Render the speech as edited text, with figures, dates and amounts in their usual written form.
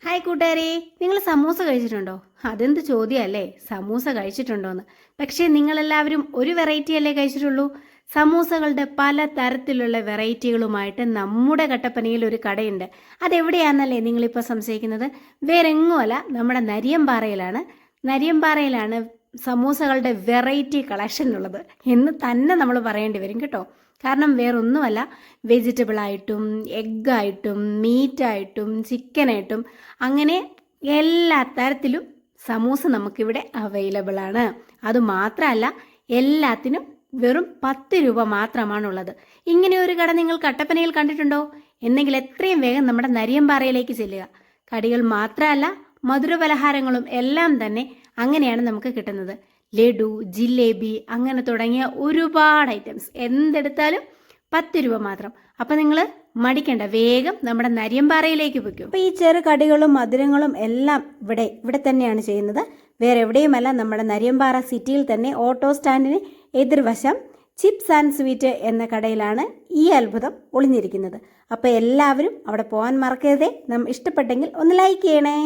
Hi കൂട്ടുകാരെ, നിങ്ങൾ സമൂസ കഴിച്ചിട്ടുണ്ടോ? അതെന്ത് ചോദ്യമല്ലേ, സമൂസ കഴിച്ചിട്ടുണ്ടോയെന്ന്. പക്ഷേ നിങ്ങളെല്ലാവരും ഒരു വെറൈറ്റി അല്ലേ കഴിച്ചിട്ടുള്ളൂ. സമൂസകളുടെ പല തരത്തിലുള്ള വെറൈറ്റികളുമായിട്ട് നമ്മുടെ കട്ടപ്പനയിൽ ഒരു കടയുണ്ട്. അതെവിടെയാണെന്നല്ലേ നിങ്ങളിപ്പോൾ സംശയിക്കുന്നത്? വേറെങ്ങുമല്ല, നമ്മുടെ നരിയമ്പാറയിലാണ് സമൂസകളുടെ വെറൈറ്റി കളക്ഷൻ ഉള്ളത് എന്ന് തന്നെ നമ്മൾ പറയേണ്ടി വരും കേട്ടോ. കാരണം വേറൊന്നുമല്ല, വെജിറ്റബിളായിട്ടും എഗ്ഗായിട്ടും മീറ്റായിട്ടും ചിക്കനായിട്ടും അങ്ങനെ എല്ലാ തരത്തിലും സമൂസ നമുക്കിവിടെ അവൈലബിൾ ആണ്. അതുമാത്രമല്ല, എല്ലാത്തിനും വെറും 10 രൂപ മാത്രമാണുള്ളത്. ഇങ്ങനെ ഒരു കട നിങ്ങൾ കട്ടപ്പനയിൽ കണ്ടിട്ടുണ്ടോ? എന്നെങ്കിൽ എത്രയും വേഗം നമ്മുടെ നരിയമ്പാറയിലേക്ക് ചെല്ലുക. കടികൾ മാത്രമല്ല, മധുരപലഹാരങ്ങളും എല്ലാം തന്നെ അങ്ങനെയാണ് നമുക്ക് കിട്ടുന്നത്. ലഡു, ജിലേബി അങ്ങനെ തുടങ്ങിയ ഒരുപാട് ഐറ്റംസ്, എന്തെടുത്താലും 10 രൂപ മാത്രം. അപ്പം നിങ്ങൾ മടിക്കണ്ട, വേഗം നമ്മുടെ നരിയമ്പാറയിലേക്ക് പോയിക്കും. അപ്പോൾ ഈ ചെറു കടികളും മധുരങ്ങളും എല്ലാം ഇവിടെ തന്നെയാണ് ചെയ്യുന്നത്. വേറെ എവിടെയുമല്ല, നമ്മുടെ നരിയമ്പാറ സിറ്റിയിൽ തന്നെ ഓട്ടോ സ്റ്റാൻഡിന് എതിർവശം ചിപ്സ് ആൻഡ് സ്വീറ്റ് എന്ന കടയിലാണ് ഈ അത്ഭുതം ഒളിഞ്ഞിരിക്കുന്നത്. അപ്പോൾ എല്ലാവരും അവിടെ പോകാൻ മറക്കരുതേ. ഇഷ്ടപ്പെട്ടെങ്കിൽ ഒന്ന് ലൈക്ക് ചെയ്യണേ.